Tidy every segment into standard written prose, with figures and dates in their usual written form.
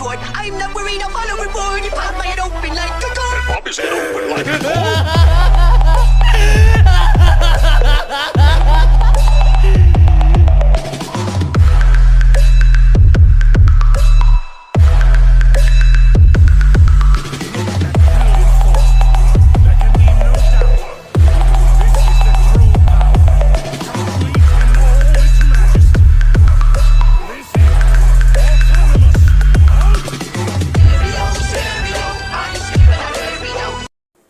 retort. I'm not worried, I'll follow reward. You pop my head open like a gun. And pop his head open like a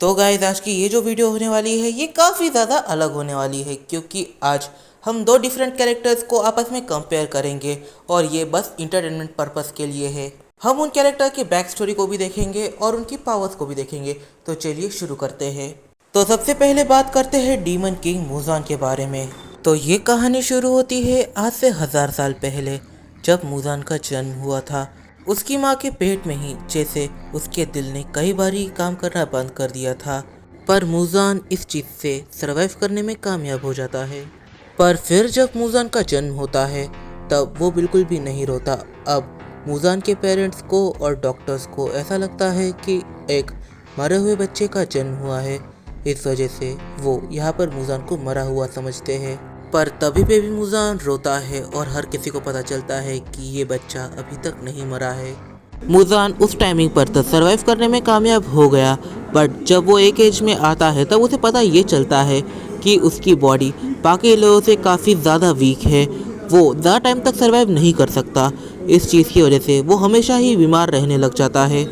तो guys, आज की ये जो video होने वाली है ये काफ़ी ज़्यादा अलग होने वाली है, क्योंकि आज हम दो डिफरेंट कैरेक्टर्स को आपस में कंपेयर करेंगे और ये बस इंटरटेनमेंट पर्पस के लिए है। हम उन कैरेक्टर की बैक स्टोरी को भी देखेंगे और उनकी पावर्स को भी देखेंगे। तो चलिए शुरू करते हैं। तो सबसे पहले बात करते हैं डीमन किंग मुजान के बारे में। तो ये कहानी शुरू होती है आज से 1000 साल पहले, जब मुजान का जन्म हुआ था। उसकी माँ के पेट में ही जैसे उसके दिल ने कई बारी काम करना बंद कर दिया था, पर मुजान इस चीज़ से सरवाइव करने में कामयाब हो जाता है। पर फिर जब मुजान का जन्म होता है तब वो बिल्कुल भी नहीं रोता। अब मुजान के पेरेंट्स को और डॉक्टर्स को ऐसा लगता है कि एक मरे हुए बच्चे का जन्म हुआ है, इस वजह से वो यहाँ पर मुजान को मरा हुआ समझते हैं। पर तभी पे भी मुजान रोता है और हर किसी को पता चलता है कि ये बच्चा अभी तक नहीं मरा है। मुजान उस टाइमिंग पर तो सरवाइव करने में कामयाब हो गया, बट जब वो एक एज में आता है तब उसे पता ये चलता है कि उसकी बॉडी बाकी लोगों से काफ़ी ज़्यादा वीक है, वो ज़्यादा टाइम तक सरवाइव नहीं कर सकता। इस चीज़ की वजह से वो हमेशा ही बीमार रहने लग जाता है।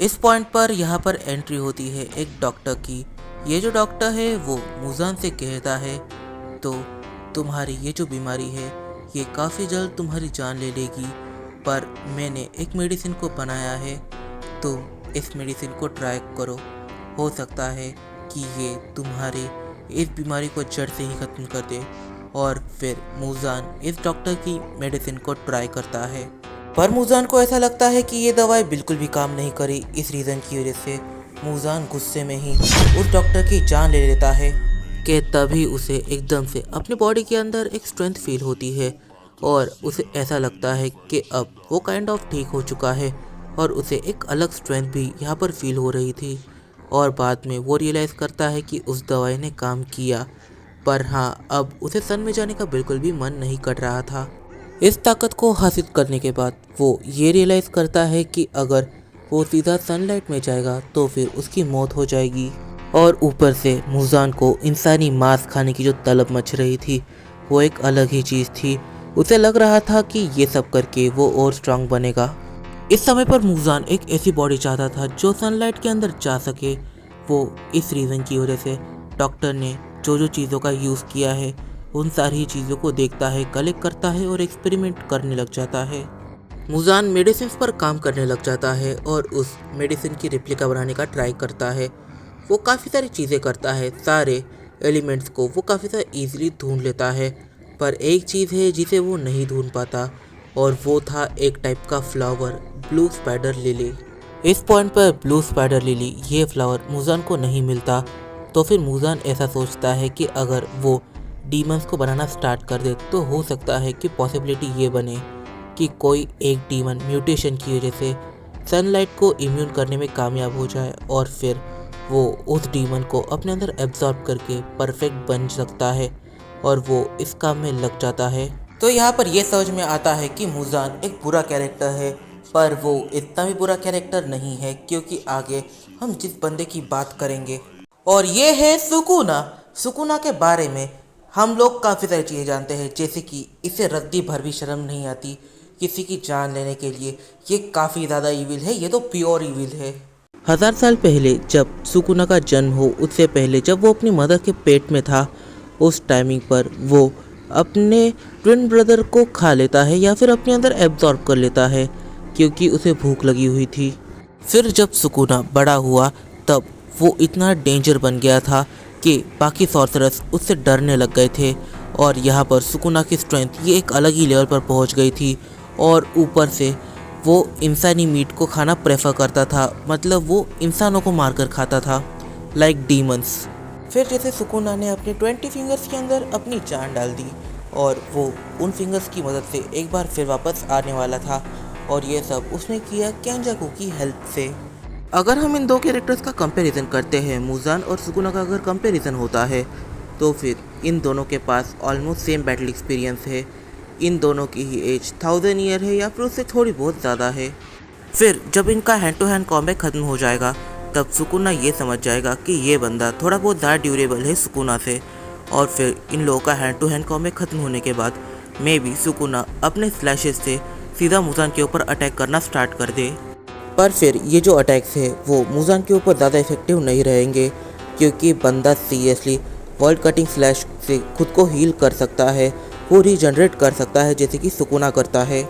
इस पॉइंट पर यहाँ पर एंट्री होती है एक डॉक्टर की। ये जो डॉक्टर है वो मुजान से कहता है, तो तुम्हारी ये जो बीमारी है ये काफ़ी जल्द तुम्हारी जान ले लेगी, पर मैंने एक मेडिसिन को बनाया है, तो इस मेडिसिन को ट्राई करो। हो सकता है कि ये तुम्हारी इस बीमारी को जड़ से ही ख़त्म कर दे। और फिर मुजान इस डॉक्टर की मेडिसिन को ट्राई करता है, पर मुजान को ऐसा लगता है कि ये दवाई बिल्कुल भी काम नहीं करी। इस रीज़न की वजह से मुजान गुस्से में ही उस डॉक्टर की जान ले लेता है कि तभी उसे एकदम से अपनी बॉडी के अंदर एक स्ट्रेंथ फील होती है और उसे ऐसा लगता है कि अब वो काइंड ऑफ ठीक हो चुका है और उसे एक अलग स्ट्रेंथ भी यहाँ पर फील हो रही थी। और बाद में वो रियलाइज़ करता है कि उस दवाई ने काम किया, पर हाँ, अब उसे सन में जाने का बिल्कुल भी मन नहीं कर रहा था। इस ताकत को हासिल करने के बाद वो ये रियलाइज़ करता है कि अगर वो सीधा सनलाइट में जाएगा तो फिर उसकी मौत हो जाएगी। और ऊपर से मुजान को इंसानी मांस खाने की जो तलब मच रही थी वो एक अलग ही चीज़ थी। उसे लग रहा था कि ये सब करके वो और स्ट्रांग बनेगा। इस समय पर मुजान एक ऐसी बॉडी चाहता था जो सनलाइट के अंदर जा सके। वो इस रीज़न की वजह से डॉक्टर ने जो जो चीज़ों का यूज़ किया है उन सारी चीज़ों को देखता है, कलेक्ट करता है और एक्सपेरिमेंट करने लग जाता है। मुजान मेडिसिन पर काम करने लग जाता है और उस मेडिसिन की रेप्लिका बनाने का ट्राई करता है। वो काफ़ी सारी चीज़ें करता है, सारे एलिमेंट्स को वो काफ़ी सारा ईजिली ढूंढ लेता है, पर एक चीज़ है जिसे वो नहीं ढूंढ पाता और वो था एक टाइप का फ्लावर, ब्लू स्पाइडर लिली। इस पॉइंट पर ब्लू स्पाइडर लिली ये फ्लावर मुजान को नहीं मिलता, तो फिर मुजान ऐसा सोचता है कि अगर वो डीमंस को बनाना स्टार्ट कर दे तो हो सकता है कि पॉसिबिलिटी ये बने कि कोई एक डीमन म्यूटेशन की वजह से सनलाइट को इम्यून करने में कामयाब हो जाए और फिर वो उस डीमन को अपने अंदर एब्जॉर्ब करके परफेक्ट बन सकता है और वो इस काम में लग जाता है। तो यहाँ पर ये समझ में आता है कि मुजान एक बुरा कैरेक्टर है, पर वो इतना भी बुरा कैरेक्टर नहीं है, क्योंकि आगे हम जिस बंदे की बात करेंगे और ये है सुकुना। सुकुना के बारे में हम लोग काफ़ी सारी चीज़ें जानते हैं, जैसे कि इसे रद्दी भर भी शर्म नहीं आती किसी की जान लेने के लिए। ये काफ़ी ज़्यादा इविल है, ये तो प्योर इविल है। 1000 साल पहले जब सुकुना का जन्म हो, उससे पहले जब वो अपनी मदर के पेट में था, उस टाइमिंग पर वो अपने ट्विन ब्रदर को खा लेता है या फिर अपने अंदर एब्जॉर्ब कर लेता है, क्योंकि उसे भूख लगी हुई थी। फिर जब सुकुना बड़ा हुआ तब वो इतना डेंजर बन गया था कि बाकी सॉर्सरर्स उससे डरने लग गए थे और यहाँ पर सुकुना की स्ट्रेंथ ये एक अलग ही लेवल पर पहुँच गई थी। और ऊपर से वो इंसानी मीट को खाना प्रेफर करता था, मतलब वो इंसानों को मारकर खाता था, लाइक डीमंस। फिर जैसे सुकुना ने अपने 20 फिंगर्स के अंदर अपनी जान डाल दी और वो उन फिंगर्स की मदद से एक बार फिर वापस आने वाला था, और ये सब उसने किया केंजाकू की हेल्प से। अगर हम इन दो कैरेक्टर्स का कंपैरिजन करते हैं, मुजान और सुकुना का अगर कंपैरिजन होता है, तो फिर इन दोनों के पास ऑलमोस्ट सेम बैटल एक्सपीरियंस है। इन दोनों की ही एज 1000 ईयर है या फिर उससे थोड़ी बहुत ज़्यादा है। फिर जब इनका हैंड टू हैंड कॉम्बैट ख़त्म हो जाएगा, तब सुकुना ये समझ जाएगा कि ये बंदा थोड़ा बहुत ज़्यादा ड्यूरेबल है सुकुना से। और फिर इन लोगों का हैंड टू हैंड कॉम्बैट ख़त्म होने के बाद मे बी सुकुना अपने स्लैशेस से सीधा मुजान के ऊपर अटैक करना स्टार्ट कर दे। पर फिर ये जो अटैक्स है वो मुजान के ऊपर ज़्यादा इफेक्टिव नहीं रहेंगे, क्योंकि बंदा सीरियसली वर्ल्ड कटिंग स्लैश से खुद को हील कर सकता है, वो रीजनरेट कर सकता है जैसे कि सुकुना करता है।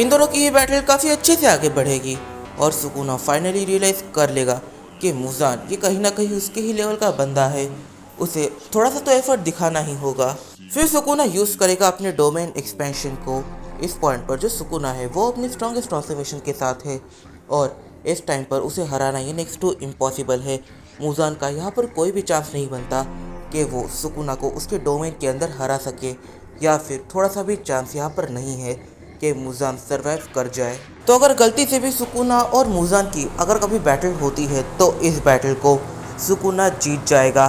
इन दोनों की ये बैटल काफ़ी अच्छे से आगे बढ़ेगी और सुकुना फाइनली रियलाइज़ कर लेगा कि मुजान ये कहीं ना कहीं उसके ही लेवल का बंदा है, उसे थोड़ा सा तो एफर्ट दिखाना ही होगा। फिर सुकुना यूज़ करेगा अपने डोमेन एक्सपेंशन को। इस पॉइंट पर जो सुकुना है वो अपनी स्ट्रॉन्गेस्ट ट्रांसफॉर्मेशन के साथ है और इस टाइम पर उसे हराना ये नेक्स्ट टू इम्पॉसिबल है। मुजान का यहाँ पर कोई भी चांस नहीं बनता कि वो सुकुना को उसके डोमेन के अंदर हरा सके, या फिर थोड़ा सा भी चांस यहाँ पर नहीं है कि मुजान सरवाइव कर जाए। तो अगर गलती से भी सुकुना और मुजान की अगर कभी बैटल होती है तो इस बैटल को सुकुना जीत जाएगा।